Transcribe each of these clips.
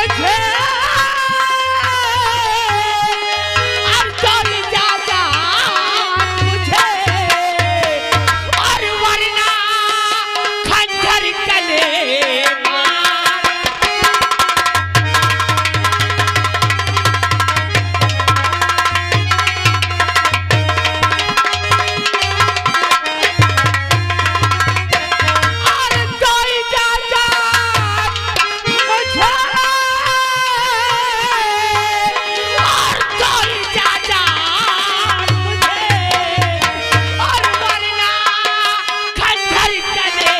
मुझे और चल जा जा मुझे और वरना खंजर गले मार। और कोई जा जा मुझे और कोई जा जा मुझे और वरना खंजर गले।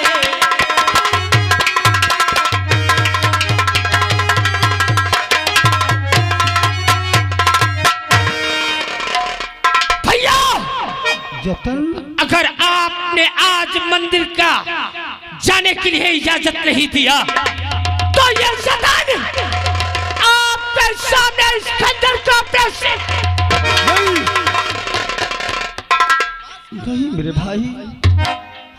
भैया जतन अगर आपने आज मंदिर का जाने के लिए इजाजत नहीं दिया तो ये शैतान आपके सामने इस खंजर को पेश। नहीं मेरे भाई,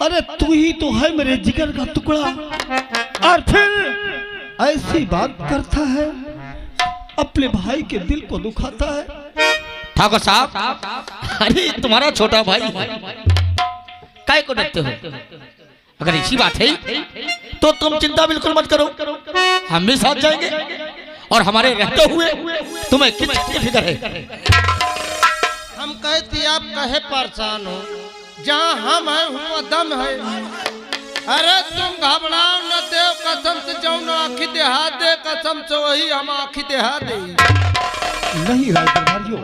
अरे तू ही तो है मेरे जिगर का टुकड़ा, और फिर ऐसी बात करता है, अपने भाई के दिल को दुखाता है। ठाकुर साहब, अरे तुम्हारा छोटा भाई है, काय को डरते हो? अगर ऐसी बात है तो तुम चिंता बिल्कुल मत करो, हम भी साथ जाएंगे और हमारे रहते हुए तुम्हें किस चीज की फिक्र है? हम कहती आप कहे परेशान हो, जहाँ हम हैं वहाँ दम है। अरे तुम घबराओ न, देव कसम से जाओ न, आँखी देहा दे कसम से वही हम आँखी देहा दे। नहीं राय दरबारियों,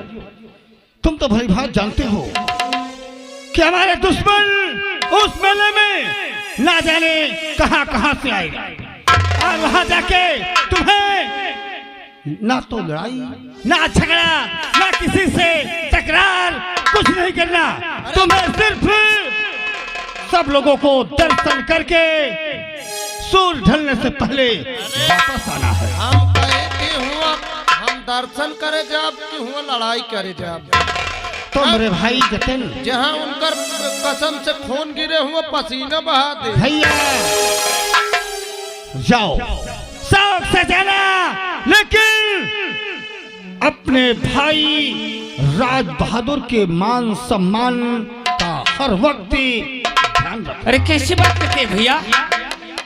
तुम तो भली भांति जानते हो कि हमारे दुश्मन उस मेले में ना जाने कहां कहां से आएगा, और वहां जाके तुम्हें ना तो लड़ाई ना झगड़ा ना किसी से तकरार कुछ नहीं करना, तुम्हें सिर्फ सब लोगों को दर्शन करके सूरज ढलने से पहले वापस आना है। हम कहे कि हुआ हम दर्शन करे जाब कि हुआ लड़ाई करे जाब। तो मेरे भाई जतन, जहाँ उनकर कसम से खून गिरे हुए पसीना बहा दे। भैया जाओ शौक से जाना, लेकिन अपने भाई राज बहादुर के मान सम्मान का हर वक्त ध्यान रखो। अरे कैसी बात करते हैं भैया,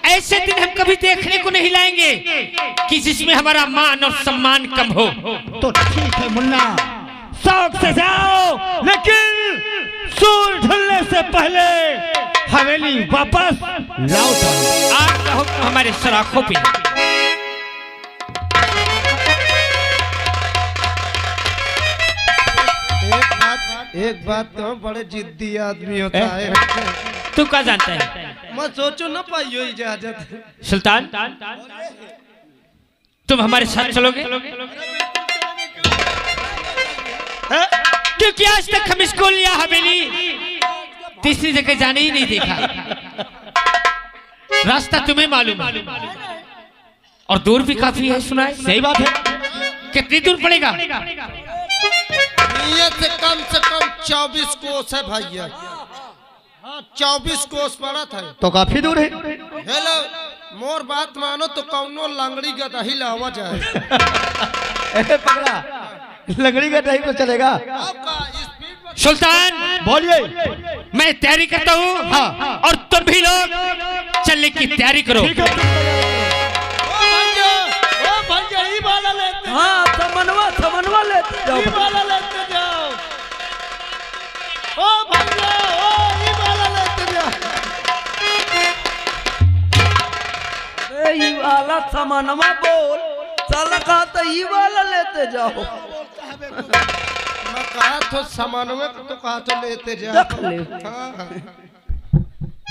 ऐसे दिन हम कभी देखने को नहीं लाएंगे कि जिसमें हमारा मान और सम्मान कम हो। तो ठीक है मुन्ना, शौक से जाओ, लेकिन सूरज ढलने से पहले हवेली वापस लौट आओ। आपका हुक्म हमारे सराखों पे। एक बात तो बड़े जिद्दी आदमी होता है। तू क्या जानता है? मैं सोचो न पाइयो इजाजत। सुल्तान, तुम हमारे साथ चलोगे? क्योंकि आज तक हम स्कूल या हवेली तीसरी जगह जाने ही नहीं देखा। रास्ता तुम्हें मालूम है और दूर भी काफी है, सुना है? सही बात है। कितनी दूर पड़ेगा? ये से कम 24 कोस है भैया। हाँ 24 कोस पड़ा था। तो काफी दूर है। हेलो, मोर बात मानो तो कौनो लंगड़ी गदा ही लावा जाए। पकड़ा लंगड़ी का टाइम तो चलेगा। सुल्तान बोलिए। मैं तैयारी करता हूँ। हाँ। और तुम भी लोग चलने की तैयारी करो। ठीक है। हाँ समनवा लेते जाओ। ई वाला लेते जाओ। ओ भैया, ओ ई वाला लेते जाओ। ए ई वाला समनवा बोल, साला कहा तो ई वाला लेते जाओ। मैं कहा तो समनवे तो कहा तो लेते जाओ। देख ले।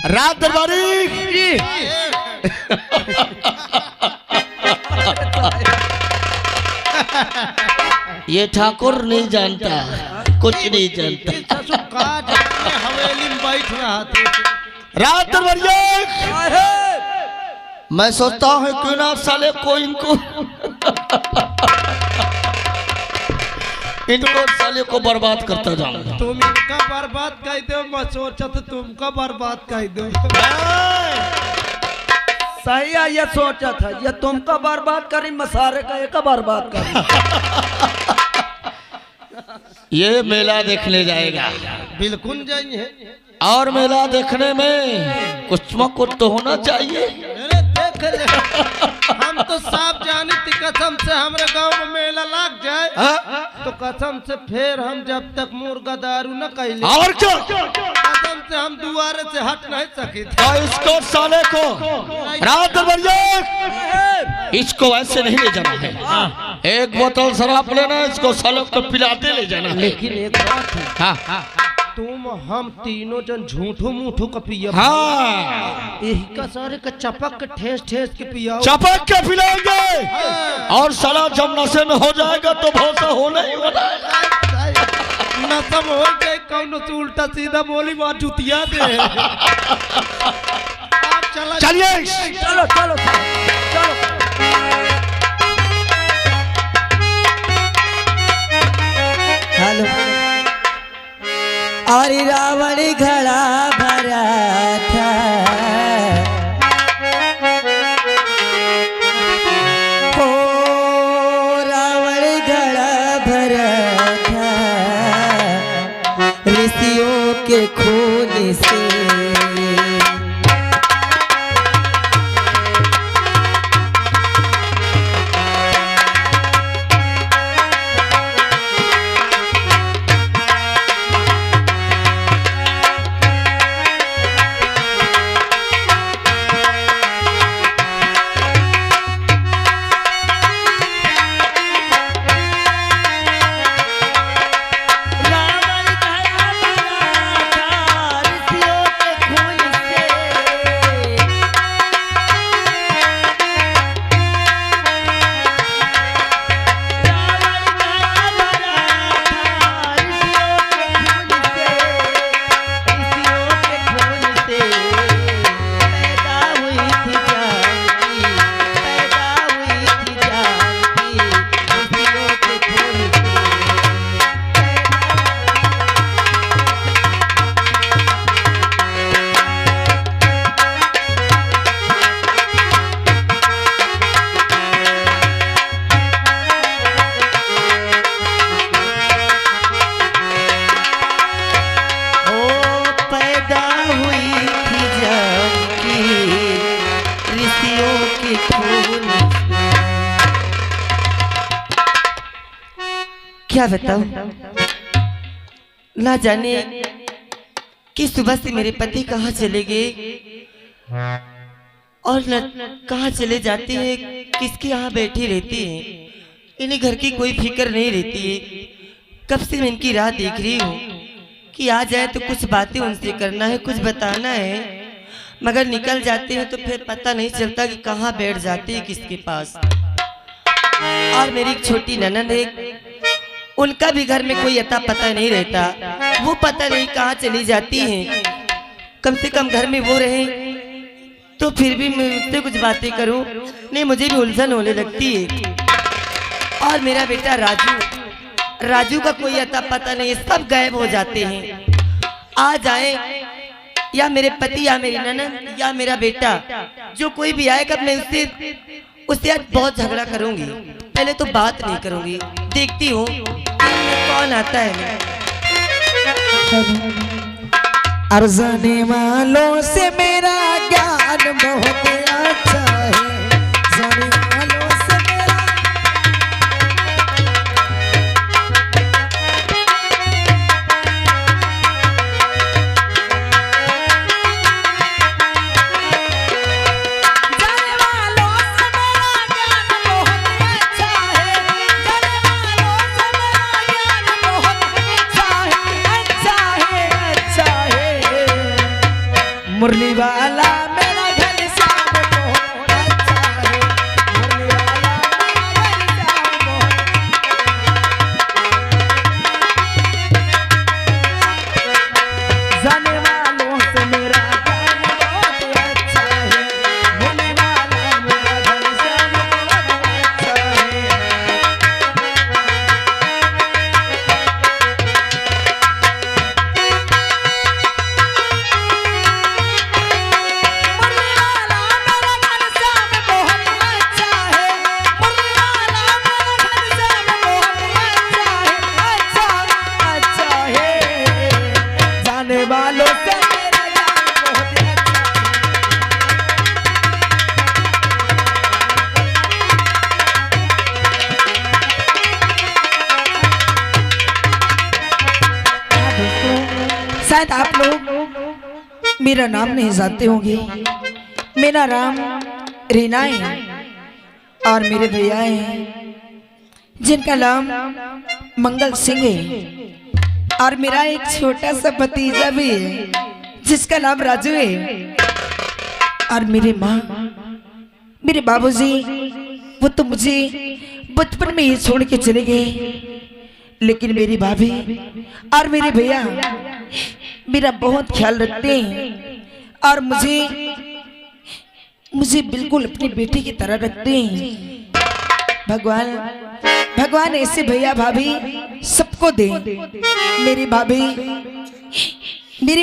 रात दरबारी जी। ये ठाकुर नहीं जानता, कुछ नहीं जानता। हवेली में बैठ रहा था। रात दरबारी, मैं सोचता हूँ क्यों ना साले को इनको साले को बर्बाद करता जाऊंगा। तुम इनका बर्बाद कर दो, मैं सोचा था तुमका बर्बाद कर दो। सही है, ये सोचा था ये तुमका बर्बाद करी, मसारे का एक बर्बाद करी। ये मेला देखने जाएगा बिल्कुल जाइए। और मेला देखने में कुछ न कुछ तो होना चाहिए। अरे देख ले, हम तो साफ जानी थी कसम से हमारे गांव में मेला लग जाए तो कसम से फिर हम जब तक मुर्गा दारू न कैले और क्या कसम से हम दुआरे से हट नहीं सके थे। तो इसको साले को रात भर इसको ऐसे नहीं ले जाना है। एक बोतल शराब लेना, इसको सालों को पिलाते ले जाना है। लेकिन एक बात है, हाँ तुम हम तीनों जन झूठो मूठो का पिया। हाँ यही का सारे का चपक के ठेस ठेस के पिया। चपक के पिलाएंगे और साला जब नशे में हो जाएगा तो भौसा होना ही होना है। नशा में हो गए कौन से उल्टा सीधा बोली बात जुतिया दे। आप चलिए चलो चलो चलो। हेलो। और रावण घड़ा भरा था, ओ रावण घड़ा भरा था ऋषियों के खून से। क्या बताऊं, ना जाने कि सुबह से मेरे पति कहाँ चले गए और न कहाँ चले जाते हैं, किसके यहाँ बैठी रहती हैं। इन्हें घर की कोई फिक्र नहीं रहती है। कब से मैं इनकी राह देख रही हूँ कि आ जाए तो कुछ बातें उनसे करना है, कुछ बताना है, मगर निकल जाते हैं तो फिर पता नहीं चलता कि कहाँ बैठ जाते हैं, किसके पास। और मेरी एक छोटी ननद है, उनका भी घर में कोई अता पता नहीं रहता, वो पता नहीं कहाँ चली जाती हैं। कम से कम घर में वो रहे तो फिर भी मैं उससे कुछ बातें करूं, नहीं मुझे भी उलझन होने लगती है। और मेरा बेटा राजू का कोई अता पता नहीं, सब गायब हो जाते हैं। आ जाए या मेरे पति या मेरी ननद या मेरा बेटा, जो कोई भी आएगा मैं उससे आज बहुत झगड़ा करूंगी। पहले तो बात नहीं करूंगी, देखती हूँ कौन आता है। अर्जने वालों से मेरा ज्ञान बहुत अच्छा है, जाने वालों से मेरा जाने वालों से मेरा ज्ञान बहुत अच्छा है, जाने वालों से मेरा ज्ञान बहुत अच्छा है, अच्छा है, अच्छा है। मुरली वाला मेरा घनश्याम शायद आप लोग मेरा नाम नहीं जानते होंगे। मेरा नाम रीना है और मेरे भैया हैं जिनका नाम मंगल सिंह है और मेरा एक छोटा सा भतीजा भी है जिसका नाम राजू है। और मेरी माँ, मेरे बाबूजी, वो तो मुझे बचपन में ही छोड़ के चले गए, लेकिन मेरी भाभी और मेरे भैया मेरा बहुत ख्याल रखते हैं और मुझे बिल्कुल अपनी बेटी की तरह रखते हैं। भगवान ऐसे भैया भाभी सबको दे। मेरी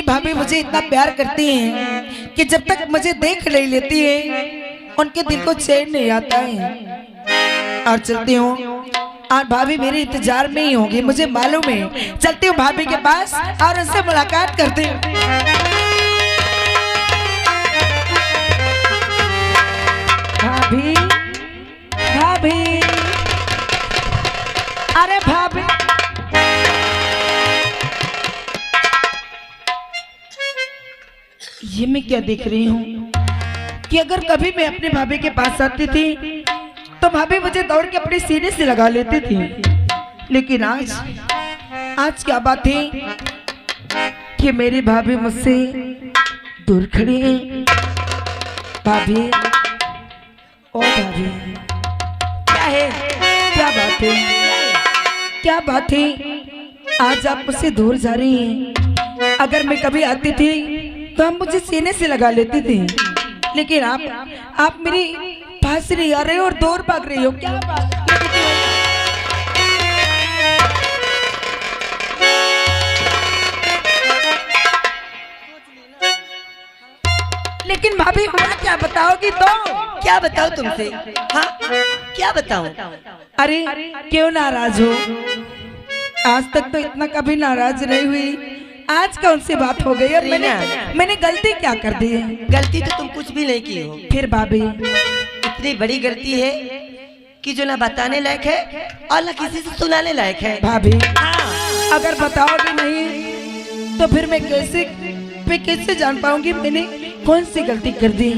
भाभी मुझे इतना प्यार करती हैं कि जब तक मुझे देख नहीं लेती है उनके दिल को चैन नहीं आता है। और चलती हूँ और भाभी मेरे इंतजार में ही होगी, मुझे मालूम है। चलती हूँ भाभी के पास और उनसे मुलाकात करती हूँ। भाभी, भाभी, अरे भाभी, ये मैं क्या देख रही हूँ कि अगर कभी मैं अपने भाभी के पास आती थी तो भाभी मुझे दौड़ के अपने सीने से लगा लेती थी, लेकिन आज क्या बात है कि मेरी भाभी मुझसे दूर खड़ी है। भाभी, ओ भाभी, क्या है, क्या बात है, क्या बात है, आज आप मुझसे दूर जा रही हैं। अगर मैं कभी आती थी तो आप मुझे सीने से लगा लेती थी, लेकिन आप मेरी पास नहीं आ रहे हो और दूर भाग रही हो, क्या बात? लेकिन भाभी हुआ क्या, बताओगी तो? क्या बताऊं तुमसे? हाँ, क्या बताऊं? अरे क्यों नाराज हो? आज तक तो इतना कभी नाराज नहीं हुई, आज कौन सी बात हो गई? और मैंने गलती क्या कर दी है? गलती तो तुम कुछ भी नहीं की हो। फिर भाभी इतनी बड़ी गलती है कि जो ना बताने लायक है और ना किसी से सुनाने लायक है। भाभी अगर बताओगे नहीं तो फिर मैं कैसे जान पाऊंगी मैंने कौन सी गलती कर दी?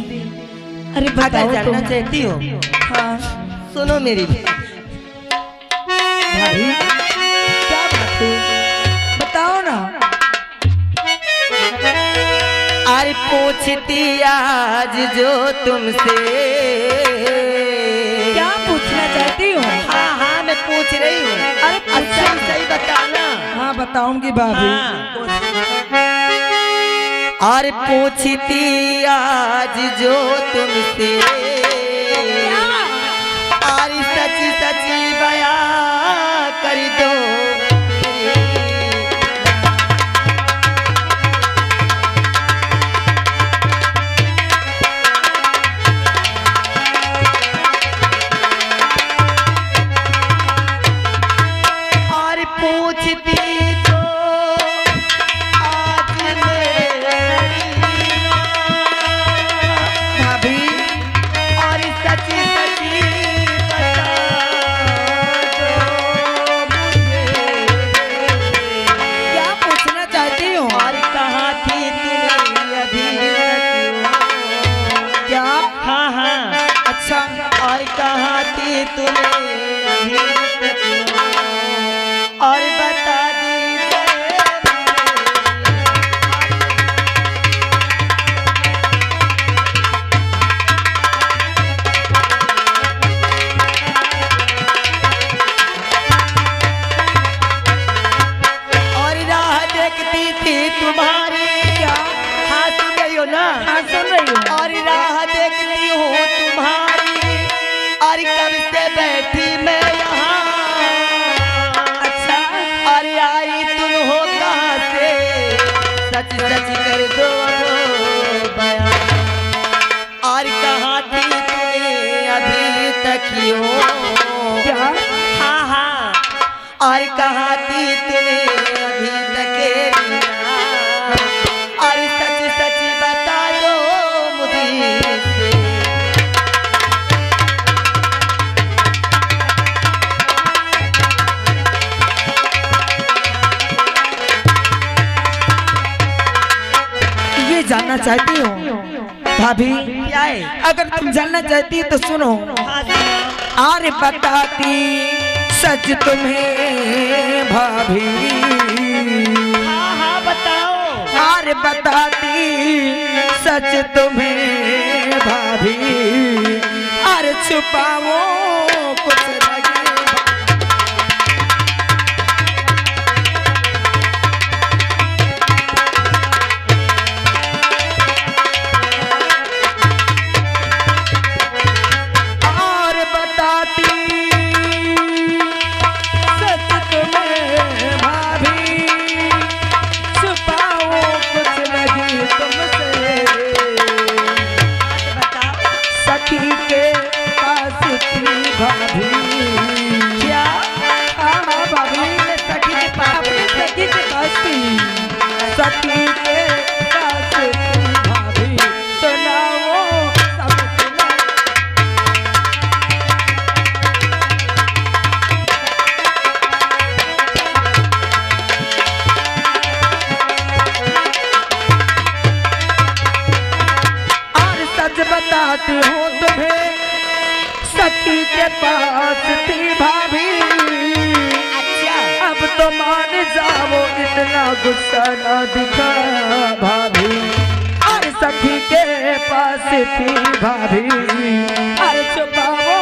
अरे बताओ। अगर जानना चाहती हो, हाँ सुनो मेरी भाभी, क्या बात है, बताओ ना। अरे पूछती आज जो तुमसे, क्या पूछना चाहती हो? हाँ मैं पूछ रही हूँ। अरे अच्छा सही बताना। हाँ बताऊंगी भाभी। और पूछती आज जो तुमसे, और सची सची बयां कर दो। और बता और राह देखती थी तुम्हारी। हाँ सुन रही हो ना? हाँ सुन रही हूँ। और राह देखती हूँ तुम्हारी, और कब से बैठी मैं यहाँ। अरे आई तुम हो कहाँ से, सच सच कर दो बयां। और कहाँ थी तुम्हें अभी तक यूं? क्या? हाँ और कहाँ थी तुम्हें अभी तक? और सच सच बता दो मुझे। जानना चाहती हो भाभी? क्या है? अगर तुम जानना चाहती हो तो सुनो। आरे बताती सच तुम्हें भाभी, हाँ बताओ। आरे बताती सच तुम्हें भाभी, अरे छुपाओ कुछ लगे। और बताती सच तुम्हें भाभी, छुपाओ कुछ लगे तुमसे। सखी के पास थी भाभी। क्या? हाँ भाभी, सखी के पास, अपनी सखी के पास थी। सखी के पास थी भाभी, सुनाओ सब सुनाओ। और सच बताती हूँ तुम्हें, सखी के पास थी भाभी। अब तो मान जाओ, इतना गुस्सा ना दिखा भाभी। और सखी के पास थी भाभी, अरे छुपाओ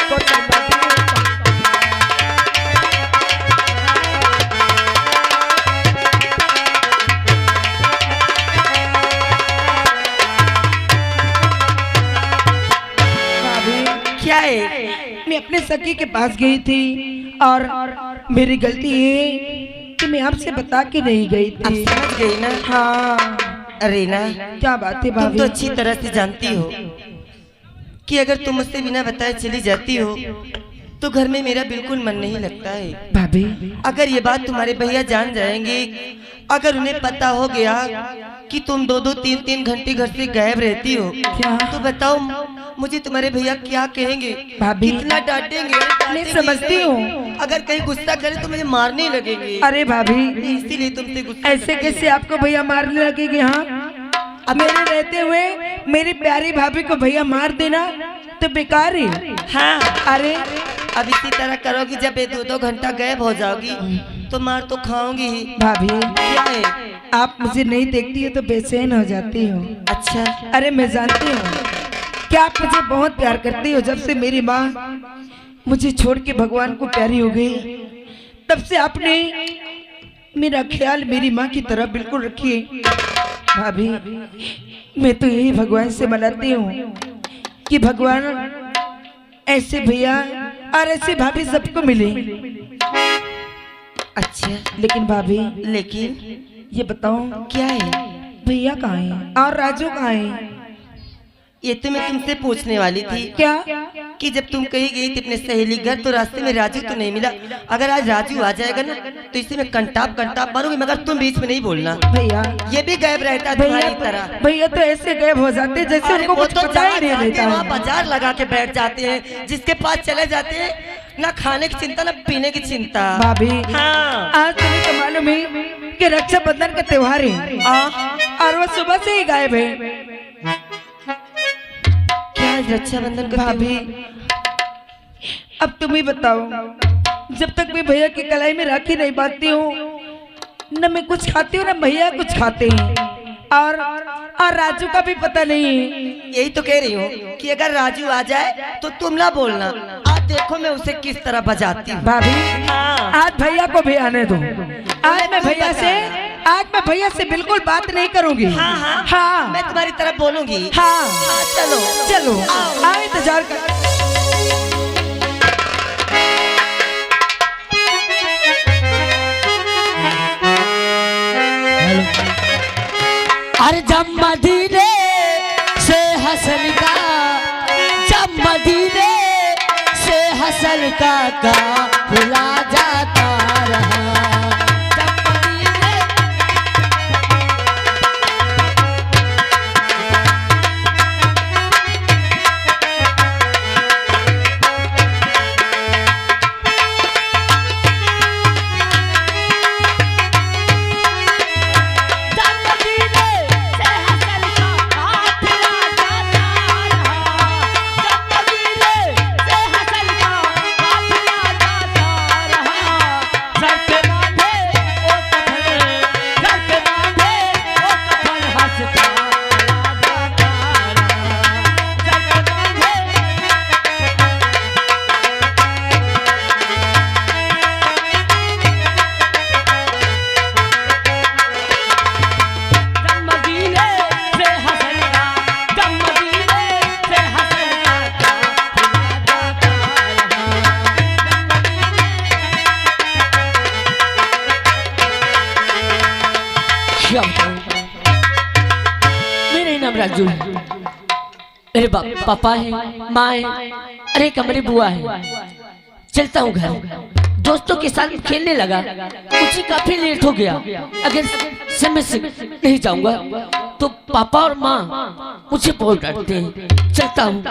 कुछ लगे। क्या है? मैं अपने सखी के पास गई थी और मेरी गलती ये कि मैं आपसे बता के नहीं गई अब थी। समझ गई ना? हाँ, अरे ना, क्या बात है तुम भाभी? तो अच्छी तरह से जानती हो कि अगर तुम मुझसे बिना बताए चली जाती हो तो घर में मेरा बिल्कुल मन नहीं लगता है। भाभी, अगर ये बात तुम्हारे भैया जान जाएंगे, अगर उन्हें पता हो गया कि तुम 2-2, 3-3 घंटे घर से गायब रहती हो, क्या? तो बताओ मुझे तुम्हारे भैया क्या कहेंगे? भाभी, कितना डांटेंगे? मैं समझती हूँ। अगर कहीं गुस्सा करे तो मुझे मारने लगेंगे। अरे भाभी, इसीलिए तुमसे गुस्सा ऐसे कैसे आपको भैया मारने लगेंगे? हाँ, अब मेरे रहते हुए मेरी प्यारी भाभी को भैया मार देना तो बेकार है। हाँ, अरे अब इसी तरह करोगी, जब ये 2-2 घंटा गायब हो जाओगी तो मार तो खाओगी ही। भाभी, क्या है? आप मुझे नहीं देखती हो तो बेचैन हो जाती हो। अच्छा, अरे मैं जानती हूँ कि आप मुझे बहुत प्यार करती हो। जब से मेरी माँ मुझे छोड़ के भगवान को प्यारी हो गई, तब से आपने मेरा ख्याल मेरी माँ की तरह बिल्कुल रखी है। भाभी, मैं तो यही भगवान से मनाती हूँ कि भगवान ऐसे भैया और ऐसे भाभी सबको मिले। अच्छा, लेकिन भाभी, लेकिन ये बताओ क्या है? भैया कहाँ है और राजू कहाँ है? ये तो मैं तुमसे पूछने वाली थी क्या? कि जब तुम कहीं गई थी अपने सहेली घर तो रास्ते में राजू तो नहीं मिला। अगर आज राजू आ जाएगा ना तो इसे मैं कंटाप मारूंगी, मगर तुम बीच में नहीं बोलना। भैया, ये भी गायब रहता है भैया तुम्हारी तरह। भैया तो ऐसे गायब हो जाते जैसे अरे उनको वो कुछ तो पता ही जहाँ नहीं जाते रहता हैं, वहाँ है। बाजार लगा के बैठ जाते हैं। जिसके पास चले जाते हैं, ना खाने की चिंता ना पीने की चिंता। भाभी, हाँ, आज तुम्हें तो मालूम है कि रक्षाबंधन का त्योहार है और वो सुबह से ही गायब है। क्या आज रक्षाबंधन का भाभी, अब तुम ही बताओ, जब तक मैं भैया की कलाई में राखी नहीं बांधती हूँ, न मैं कुछ खाती हूँ न भैया कुछ खाते हैं। और राजू का भी पता नहीं है। यही तो कह रही हूँ कि अगर राजू आ जाए तो तुम ना बोलना। आज देखो मैं उसे किस तरह बजाती हूँ। भाभी, हाँ, आज भैया को भी आने दो। आज मैं भैया से बिल्कुल बात नहीं करूंगी। हाँ, हाँ, हाँ, मैं तुम्हारी तरफ बोलूंगी। हाँ, हाँ, चलो चलो आओ इंतजार कर। अरे जब मदीने से हसन का, जब मदीने से हसन का काफिला जाता रहा। जब मदीने जब मदीने से हसन राजू मेरे पापा है, माँ है, अरे कमरे बुआ है। चलता हूँ घर, दोस्तों के साथ खेलने लगा, मुझे काफी लेट हो गया। अगर समय से नहीं जाऊंगा तो पापा और माँ मुझे बहुत डांटते हैं। चलता हूँ।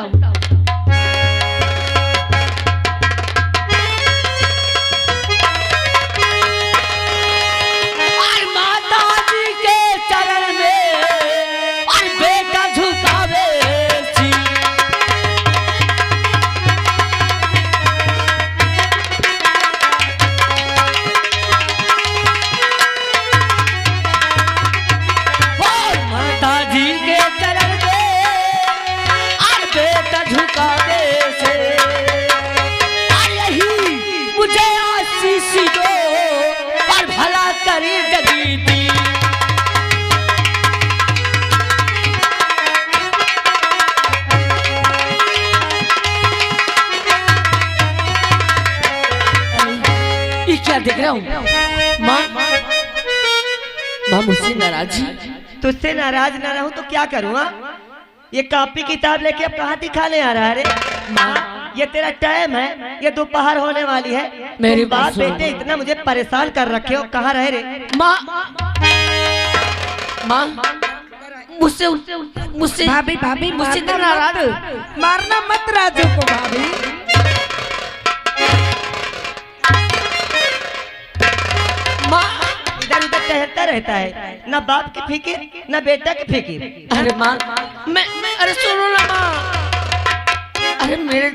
क्या देख रहा हूँ? माँ मुझसे नाराज है। तुझसे नाराज ना रहूं तो क्या करूँ? ये कॉपी किताब लेके अब कहाँ दिखाने आ रहा है रे? माँ ये तेरा टाइम है, ये दोपहर होने वाली है। मेरी बात बेटे इतना मुझे परेशान कर रखे हो, कहाँ रहे रे? माँ मुझसे मुझसे भाभी भाभी मुझसे तो नाराज मारना मत राजू को भाभी। इधर उधर टहलता रहता है, ना बाप की फिक्र ना बेटा की फिक्र। अरे माँ मैं अरे सुनो ना माँ, अरे मेरे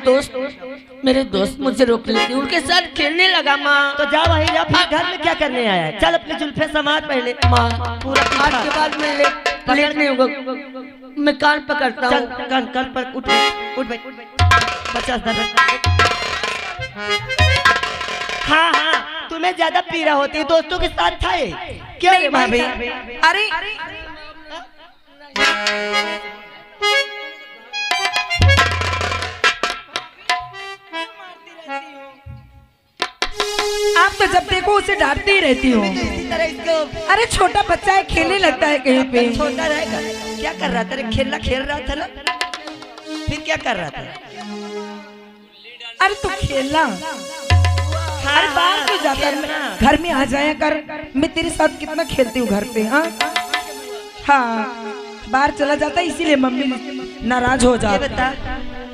दोस्त मुझे रोक लेते, उनके साथ खेलने लगा माँ। तो जा वहीं जा, फिर घर में क्या करने आया है? चल अपने जुल्फे समाज पहले। माँ पूरा आज के बाद मैं लेट नहीं होगा, मैं कान पकड़ता हूँ। कान पर उठ भाई 50 हाँ तुम्हें ज्यादा पीड़ा होती है, दोस्तों के साथ था ये क्या रे भाभी? अरे आप तो जब देखो उसे डांटती ही रहती हो। अरे छोटा बच्चा है, खेलने लगता है कहीं पे। छोटा रहेगा, क्या कर रहा था? खेलना खेल रहा था ना, फिर क्या कर रहा था? अरे तू खेलना, अरे बाहर क्यों जाता है? घर में आ जाया कर, मैं तेरे साथ कितना खेलती हूँ घर पे। हाँ बाहर चला जाता है, इसीलिए मम्मी नाराज हो जाती है।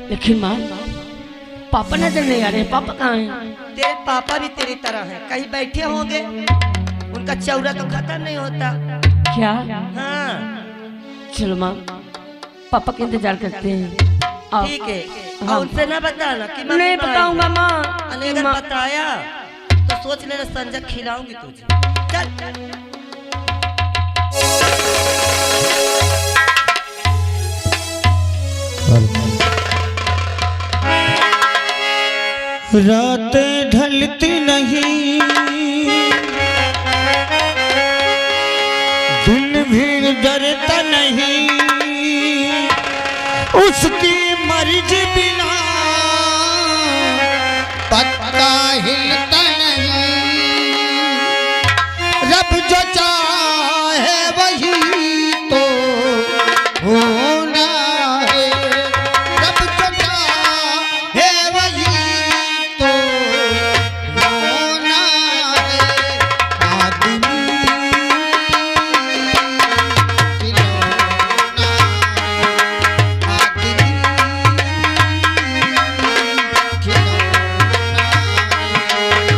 लेकिन माँ पापा नजर नहीं आ रहे, पापा कहाँ हैं? तेरे पापा भी तेरी तरह हैं, कहीं बैठे होंगे, उनका चौरा तो खत्म नहीं होता। क्या? हाँ चलो माँ पापा का इंतजार करते हैं। ठीक है, हाँ। उनसे ना बताना कि नहीं बताऊंगा माँ। अगर बताया तो सोच लेना संजय खिलाऊंगी तुझे। चल रात ढलती नहीं, दिन भी डरता नहीं, उसकी मर्जी बिना पत्ता हिलता नहीं, रब जो चाहे वही तो होना है, रब जो चाहे वही तो होना है, आदमी खिलौना है, आदमी खिलौना है।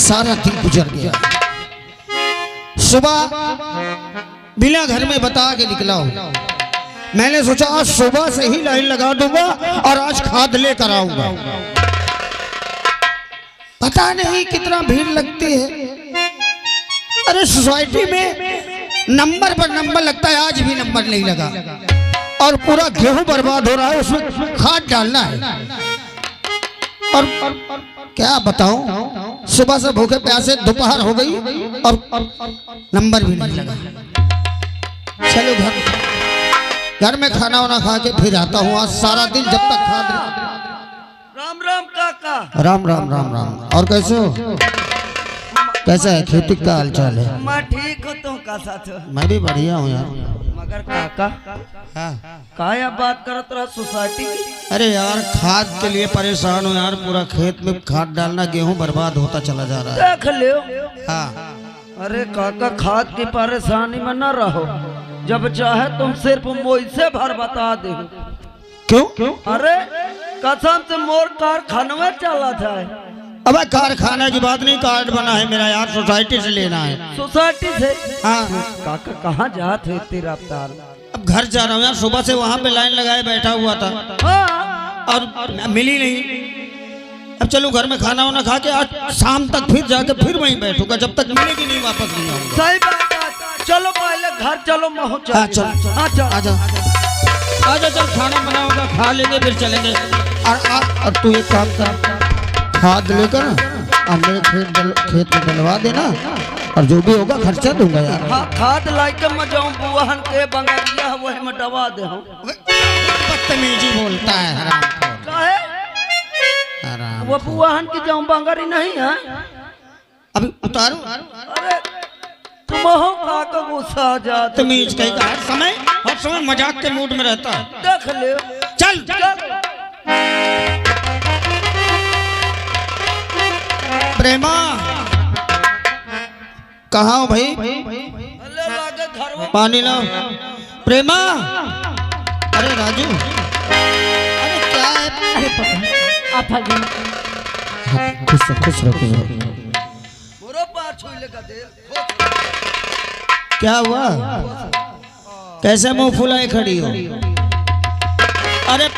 सारा दिन गुजर गया। सुबह बिना घर में बता के निकला हूं। मैंने सोचा आज सुबह से ही लाइन लगा दूंगा और आज खाद लेकर आऊंगा। पता नहीं कितना भीड़ लगती है। अरे सोसाइटी में नंबर पर नंबर लगता है, आज भी नंबर नहीं लगा और पूरा गेहूं बर्बाद हो रहा है, उसमें खाद डालना है। और क्या बताऊं, सुबह से भूखे प्यासे दोपहर हो गई और नंबर भी नहीं लगा। चलो घर में खाना वाना खा के फिर आता हूँ। आज सारा दिन जब तक खाद। राम राम काका। राम राम राम राम। और कैसे हो? कैसा है? खेती का हाल चाल है? मैं ठीक हूँ, तुम का साथ हो? मैं भी बढ़िया हूँ यार। मगर काका हाँ। क्या बात करत रहा सोसाइटी की? अरे यार खाद के लिए परेशान हूँ यार। पूरा खेत में खाद डालना, गेहूं बर्बाद होता चला जा रहा है। देख लो। हाँ। अरे काका खाद की परेशानी में न रहो, जब चाहे तुम सिर्फ मुझसे भर बता दे। क्यों? अरे कसम से मोर कारखाना में चला था। अब कारखाना की बात नहीं, कार्ड बना है मेरा यार, सोसाइटी से लेना है। सोसाइटी से? हाँ। काका कहाँ जाते तेरा अवतार? अब घर जा रहा हूँ यार। सुबह से वहाँ पे लाइन लगाए बैठा हुआ था। हाँ। और मिली नहीं। अब चलो घर में खाना वाना खा के आज शाम तक फिर जाके फिर वहीं बैठूंगा, जब तक मिलेगी नहीं वापस नहीं आऊंगा। सही बात है। चलो पहले घर चलो, महू चल। हाँ चल। हाँ चल। आजा आजा, चल खाना बनाऊंगा, खा लेंगे फिर चलेंगे। और तू एक काम कर, खाद लेकर और मेरे खेत में डलवा देना और जो भी होगा खर्चा दूंगा यार। हाँ खाद लाके मैं जाऊँ बुआहन के बंगरिया वही में दबा दे। बदतमीजी बोलता है हराम। वो बुआहन की जाऊँ बंगरी नहीं है। अभी उतारू। अरे तुम हो काका गुस्सा आ जाता। तमीज कहीं का हर समय मजाक के मूड में रहता है। देख ले। चल प्रेमा, कहाँ हो भाई? पानी लाओ। प्रेमा, अरे राजू, अरे क्या है? अरे पापा आप आ गए। खुश रहो। क्या हुआ? कैसे मुंह फुलाए खड़ी हो? अरे